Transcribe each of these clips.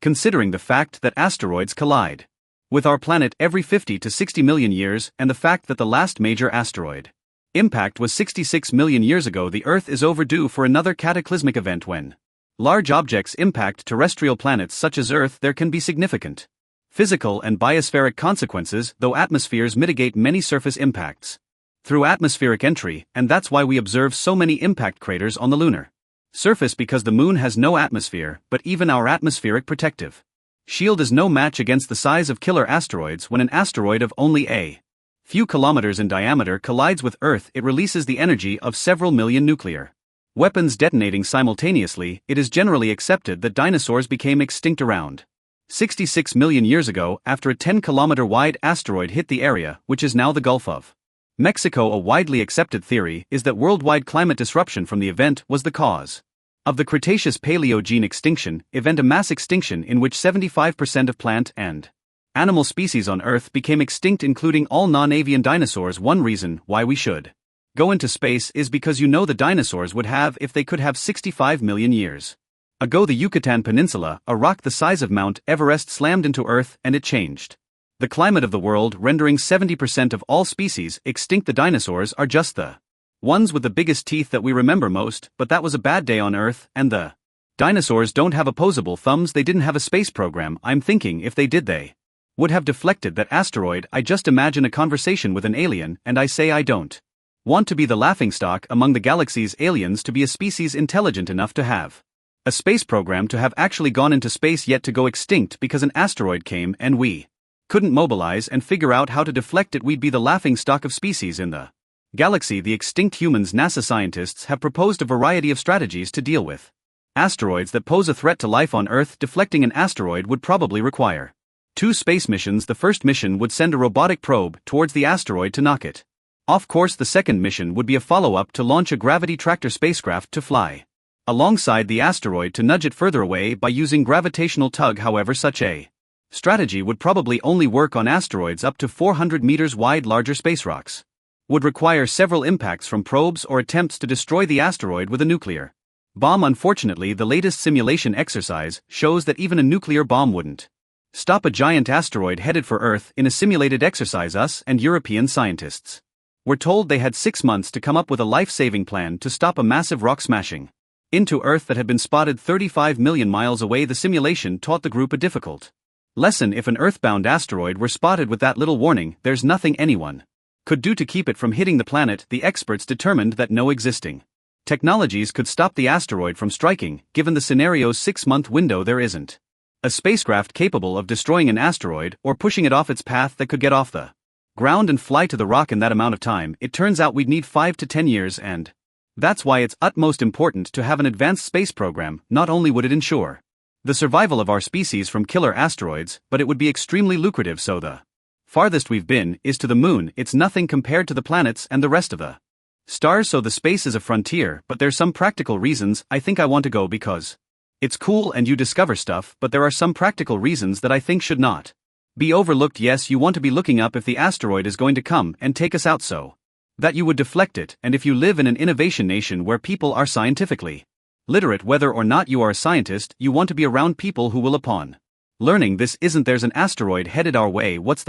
considering the fact that asteroids collide with our planet every 50 to 60 million years, and the fact that the last major asteroid impact was 66 million years ago. The Earth is overdue for another cataclysmic event. When large objects impact terrestrial planets such as Earth, there can be significant physical and biospheric consequences, though atmospheres mitigate many surface impacts through atmospheric entry, and that's why we observe so many impact craters on the lunar surface, because the moon has no atmosphere. But even our atmospheric protective shield is no match against the size of killer asteroids. When an asteroid of only a few kilometers in diameter collides with Earth, it releases the energy of several million nuclear weapons detonating simultaneously. It is generally accepted that dinosaurs became extinct around 66 million years ago after a 10-kilometer wide asteroid hit the area, which is now the Gulf of Mexico. A widely accepted theory is that worldwide climate disruption from the event was the cause of the Cretaceous Paleogene extinction event, a mass extinction in which 75% of plant and animal species on Earth became extinct, including all non-avian dinosaurs. One reason why we should go into space is because the dinosaurs would have if they could have 65 million years ago. The Yucatan Peninsula, a rock the size of Mount Everest, slammed into Earth, and it changed the climate of the world, rendering 70% of all species extinct. The dinosaurs are just the ones with the biggest teeth that we remember most, but that was a bad day on Earth, and the dinosaurs don't have opposable thumbs. They didn't have a space program. I'm thinking if they did, they would have deflected that asteroid. I just imagine a conversation with an alien, and I say I don't want to be the laughingstock among the galaxy's aliens, to be a species intelligent enough to have a space program, to have actually gone into space, yet to go extinct because an asteroid came and we couldn't mobilize and figure out how to deflect it. We'd be the laughingstock of species in the galaxy. The extinct humans. NASA scientists have proposed a variety of strategies to deal with asteroids that pose a threat to life on Earth. Deflecting an asteroid would probably require 2 space missions. The first mission would send a robotic probe towards the asteroid to knock it off course. The second mission would be a follow-up to launch a gravity tractor spacecraft to fly alongside the asteroid to nudge it further away by using gravitational tug. However, such a strategy would probably only work on asteroids up to 400 meters wide. Larger space rocks would require several impacts from probes or attempts to destroy the asteroid with a nuclear bomb. Unfortunately, the latest simulation exercise shows that even a nuclear bomb wouldn't stop a giant asteroid headed for Earth. In a simulated exercise, us and European scientists were told they had 6 months to come up with a life-saving plan to stop a massive rock smashing into Earth that had been spotted 35 million miles away. The simulation taught the group a difficult lesson. If an Earthbound asteroid were spotted with that little warning, there's nothing anyone could do to keep it from hitting the planet. The experts determined that no existing technologies could stop the asteroid from striking. Given the scenario's 6-month window, there isn't a spacecraft capable of destroying an asteroid or pushing it off its path that could get off the ground and fly to the rock in that amount of time. It turns out we'd need 5 to 10 years, and that's why it's utmost important to have an advanced space program. Not only would it ensure the survival of our species from killer asteroids, but it would be extremely lucrative. So the farthest we've been is to the moon. It's nothing compared to the planets and the rest of the stars. So the space is a frontier, but there's some practical reasons I think I want to go, because it's cool and you discover stuff, but there are some practical reasons that I think should not be overlooked. Yes, you want to be looking up if the asteroid is going to come and take us out, so that you would deflect it. And if you live in an innovation nation where people are scientifically literate, whether or not you are a scientist, you want to be around people who will, upon learning this isn't there's an asteroid headed our way, what's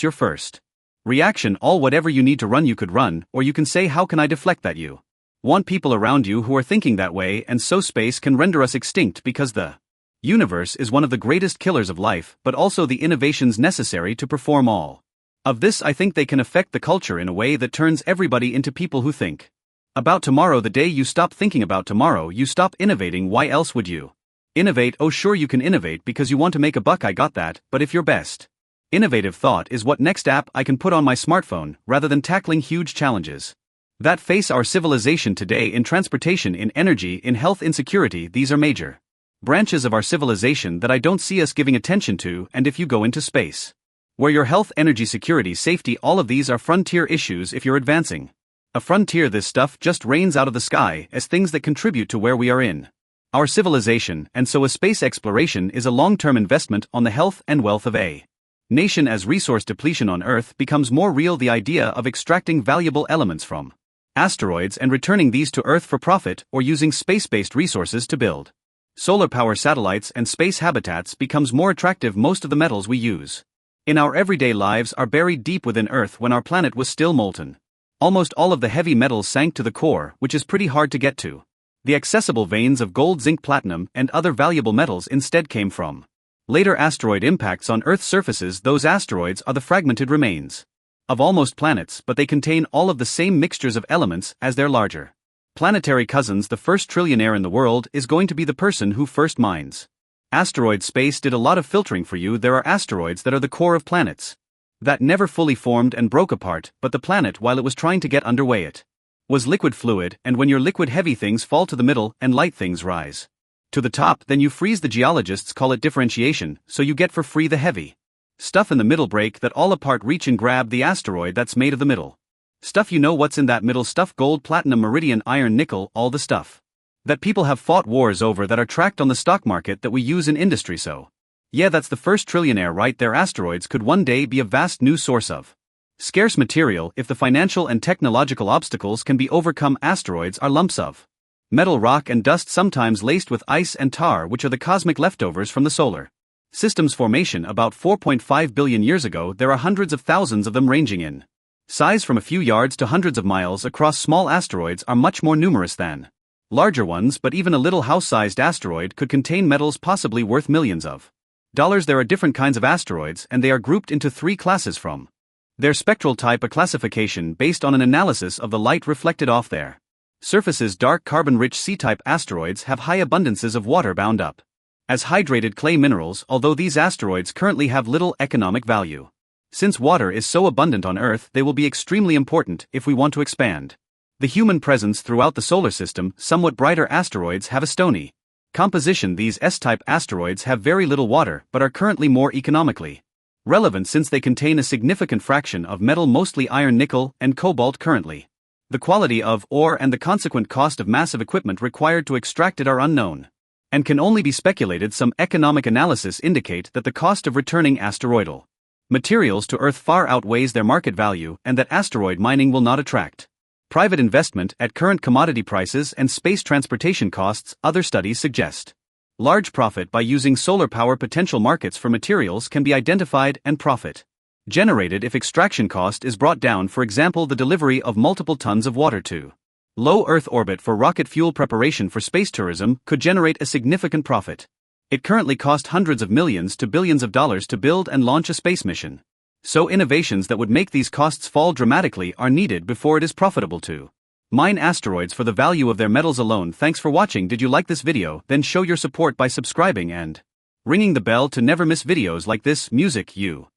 your first reaction? All whatever you need to run you could run, or you can say how can I deflect that? You want people around you who are thinking that way, and so space can render us extinct, because the universe is one of the greatest killers of life, but also the innovations necessary to perform all of this. I think they can affect the culture in a way that turns everybody into people who think about tomorrow. The day you stop thinking about tomorrow, you stop innovating. Why else would you innovate? Oh sure, you can innovate because you want to make a buck, I got that, but if your best innovative thought is what next app I can put on my smartphone, rather than tackling huge challenges that face our civilization today in transportation, in energy, in health, insecurity, these are major branches of our civilization that I don't see us giving attention to. And if you go into space, where your health, energy, security, safety, all of these are frontier issues. If you're advancing a frontier, this stuff just rains out of the sky as things that contribute to where we are in our civilization. And so a space exploration is a long-term investment on the health and wealth of a nation. As resource depletion on Earth becomes more real, the idea of extracting valuable elements from asteroids and returning these to Earth for profit, or using space-based resources to build Solar power satellites and space habitats becomes more attractive. Most of the metals we use in our everyday lives are buried deep within Earth when our planet was still molten. Almost all of the heavy metals sank to the core, which is pretty hard to get to. The accessible veins of gold, zinc, platinum, and other valuable metals instead came from later asteroid impacts on Earth's surfaces. Those asteroids are the fragmented remains of almost planets, but they contain all of the same mixtures of elements as their larger planetary cousins. The first trillionaire in the world is going to be the person who first mines asteroid space. Did a lot of filtering for you. There are asteroids that are the core of planets that never fully formed and broke apart, but the planet, while it was trying to get underway, it was liquid fluid, and when your liquid heavy things fall to the middle and light things rise to the top, then you freeze. The geologists call it differentiation, so you get for free the heavy stuff in the middle. Break that all apart, reach and grab the asteroid that's made of the middle stuff. You know what's in that middle stuff: gold, platinum, iridium, iron, nickel, all the stuff that people have fought wars over, that are tracked on the stock market, that we use in industry. So yeah, that's the first trillionaire right there. Asteroids could one day be a vast new source of scarce material if the financial and technological obstacles can be overcome. Asteroids are lumps of metal, rock, and dust, sometimes laced with ice and tar, which are the cosmic leftovers from the solar system's formation about 4.5 billion years ago. There are hundreds of thousands of them, ranging in size from a few yards to hundreds of miles across. Small asteroids are much more numerous than larger ones, but even a little house-sized asteroid could contain metals possibly worth millions of dollars. There are different kinds of asteroids, and they are grouped into 3 classes from their spectral type, a classification based on an analysis of the light reflected off their surfaces. Dark carbon-rich C-type asteroids have high abundances of water bound up as hydrated clay minerals, although these asteroids currently have little economic value. Since water is so abundant on Earth, they will be extremely important if we want to expand the human presence throughout the solar system. Somewhat brighter asteroids have a stony composition. These S-type asteroids have very little water, but are currently more economically relevant since they contain a significant fraction of metal, mostly iron, nickel, and cobalt. Currently, the quality of ore and the consequent cost of massive equipment required to extract it are unknown and can only be speculated. Some economic analysis indicate that the cost of returning asteroidal materials to Earth far outweighs their market value, and that asteroid mining will not attract private investment at current commodity prices and space transportation costs. Other studies suggest large profit by using solar power. Potential markets for materials can be identified and profit generated if extraction cost is brought down. For example, the delivery of multiple tons of water to low Earth orbit for rocket fuel preparation for space tourism could generate a significant profit. It currently costs hundreds of millions to billions of dollars to build and launch a space mission. So innovations that would make these costs fall dramatically are needed before it is profitable to mine asteroids for the value of their metals alone. Thanks for watching. Did you like this video? Then show your support by subscribing and ringing the bell to never miss videos like this. Music, you.